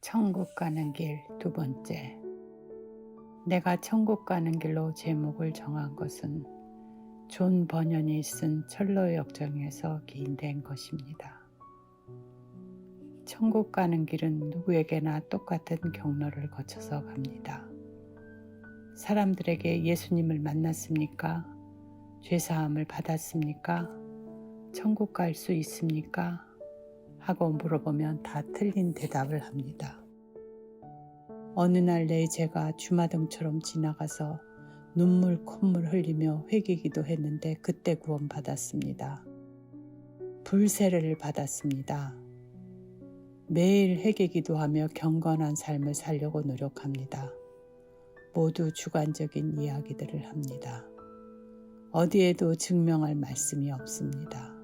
천국 가는 길 두 번째. 내가 천국 가는 길로 제목을 정한 것은 존 버년이 쓴 철로 역정에서 기인된 것입니다. 천국 가는 길은 누구에게나 똑같은 경로를 거쳐서 갑니다. 사람들에게 예수님을 만났습니까? 죄사함을 받았습니까? 천국 갈 수 있습니까? 하고 물어보면 다 틀린 대답을 합니다. 어느 날 내 죄가 주마등처럼 지나가서 눈물 콧물 흘리며 회개기도 했는데 그때 구원받았습니다. 불세례를 받았습니다. 매일 회개기도하며 경건한 삶을 살려고 노력합니다. 모두 주관적인 이야기들을 합니다. 어디에도 증명할 말씀이 없습니다.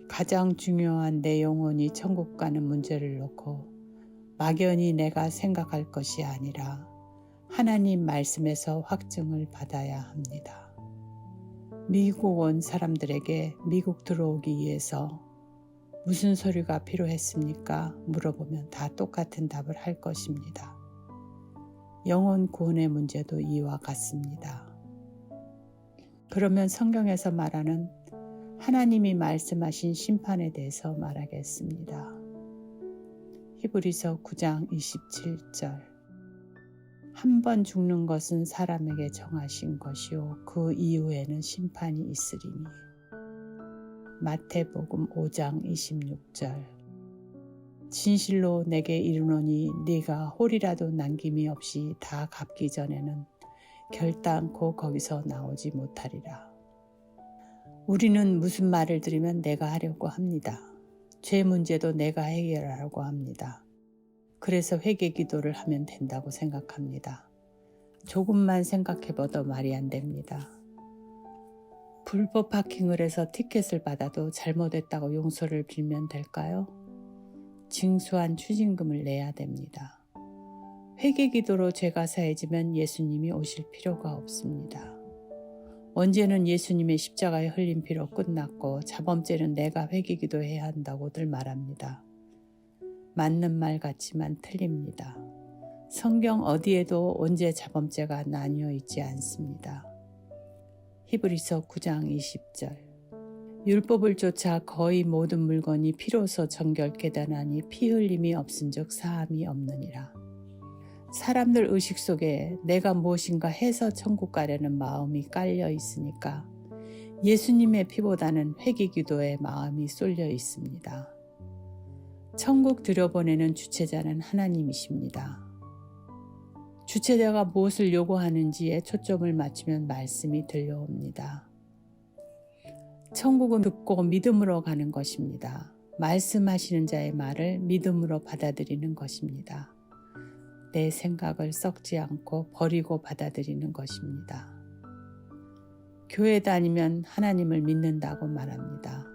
가장 중요한 내 영혼이 천국 가는 문제를 놓고 막연히 내가 생각할 것이 아니라 하나님 말씀에서 확증을 받아야 합니다. 미국 온 사람들에게 미국 들어오기 위해서 무슨 서류가 필요했습니까? 물어보면 다 똑같은 답을 할 것입니다. 영혼 구원의 문제도 이와 같습니다. 그러면 성경에서 말하는 하나님이 말씀하신 심판에 대해서 말하겠습니다. 히브리서 9장 27절. 한 번 죽는 것은 사람에게 정하신 것이요 그 이후에는 심판이 있으리니. 마태복음 5장 26절. 진실로 내게 이르노니 네가 홀이라도 남김이 없이 다 갚기 전에는 결단코 거기서 나오지 못하리라. 우리는 무슨 말을 들으면 내가 하려고 합니다. 죄 문제도 내가 해결하려고 합니다. 그래서 회개 기도를 하면 된다고 생각합니다. 조금만 생각해봐도 말이 안 됩니다. 불법 파킹을 해서 티켓을 받아도 잘못했다고 용서를 빌면 될까요? 징수한 추징금을 내야 됩니다. 회개 기도로 죄가 사해지면 예수님이 오실 필요가 없습니다. 언제는 예수님의 십자가에 흘린 피로 끝났고 자범죄는 내가 회개 기도해야 한다고들 말합니다. 맞는 말 같지만 틀립니다. 성경 어디에도 언제 자범죄가 나뉘어 있지 않습니다. 히브리서 9장 20절. 율법을 쫓아 거의 모든 물건이 피로서 정결케 되나니 피 흘림이 없은즉 사함이 없느니라. 사람들 의식 속에 내가 무엇인가 해서 천국 가려는 마음이 깔려 있으니까 예수님의 피보다는 회개 기도에 마음이 쏠려 있습니다. 천국 들여보내는 주체자는 하나님이십니다. 주체자가 무엇을 요구하는지에 초점을 맞추면 말씀이 들려옵니다. 천국은 듣고 믿음으로 가는 것입니다. 말씀하시는 자의 말을 믿음으로 받아들이는 것입니다. 내 생각을 썩지 않고 버리고 받아들이는 것입니다. 교회 다니면 하나님을 믿는다고 말합니다.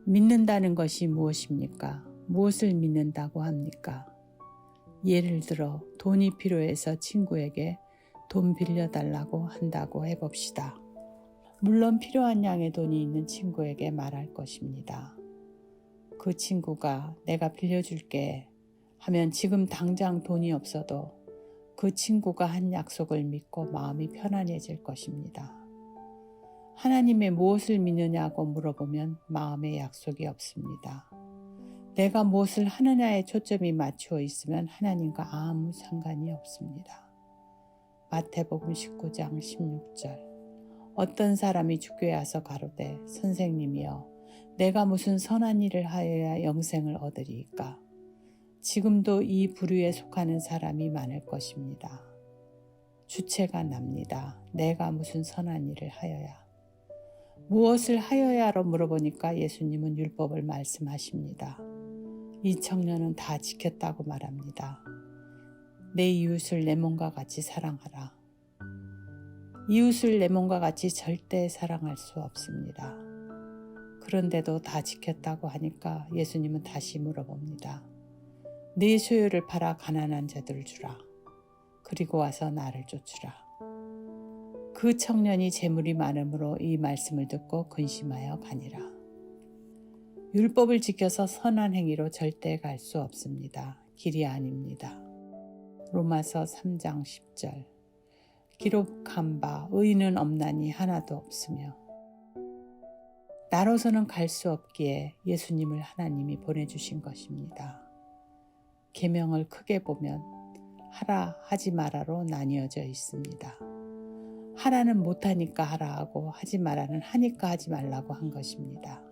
믿는다는 것이 무엇입니까? 무엇을 믿는다고 합니까? 예를 들어 돈이 필요해서 친구에게 돈 빌려달라고 한다고 해봅시다. 물론 필요한 양의 돈이 있는 친구에게 말할 것입니다. 그 친구가 내가 빌려줄게 하면 지금 당장 돈이 없어도 그 친구가 한 약속을 믿고 마음이 편안해질 것입니다. 하나님의 무엇을 믿느냐고 물어보면 마음에 약속이 없습니다. 내가 무엇을 하느냐에 초점이 맞추어 있으면 하나님과 아무 상관이 없습니다. 마태복음 19장 16절. 어떤 사람이 주께 와서 가로되 선생님이여 내가 무슨 선한 일을 하여야 영생을 얻으리이까? 지금도 이 부류에 속하는 사람이 많을 것입니다. 주체가 납니다. 내가 무슨 선한 일을 하여야. 무엇을 하여야로 물어보니까 예수님은 율법을 말씀하십니다. 이 청년은 다 지켰다고 말합니다. 내 이웃을 내 몸과 같이 사랑하라. 이웃을 내 몸과 같이 절대 사랑할 수 없습니다. 그런데도 다 지켰다고 하니까 예수님은 다시 물어봅니다. 네 소유를 팔아 가난한 자들을 주라. 그리고 와서 나를 쫓으라. 그 청년이 재물이 많으므로 이 말씀을 듣고 근심하여 가니라. 율법을 지켜서 선한 행위로 절대 갈 수 없습니다. 길이 아닙니다. 로마서 3장 10절. 기록한 바 의인은 없나니 하나도 없으며 나로서는 갈 수 없기에 예수님을 하나님이 보내주신 것입니다. 계명을 크게 보면 하라 하지 마라로 나뉘어져 있습니다. 하라는 못하니까 하라 하고 하지 마라는 하니까 하지 말라고 한 것입니다.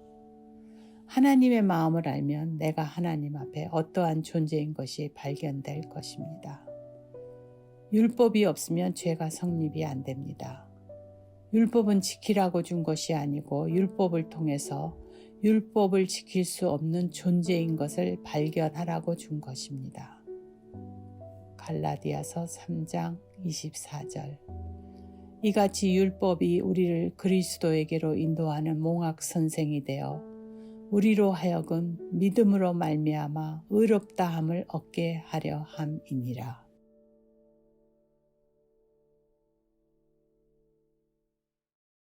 하나님의 마음을 알면 내가 하나님 앞에 어떠한 존재인 것이 발견될 것입니다. 율법이 없으면 죄가 성립이 안 됩니다. 율법은 지키라고 준 것이 아니고 율법을 통해서 율법을 지킬 수 없는 존재인 것을 발견하라고 준 것입니다. 갈라디아서 3장 24절. 이같이 율법이 우리를 그리스도에게로 인도하는 몽학 선생이 되어 우리로 하여금 믿음으로 말미암아 의롭다함을 얻게 하려 함이니라.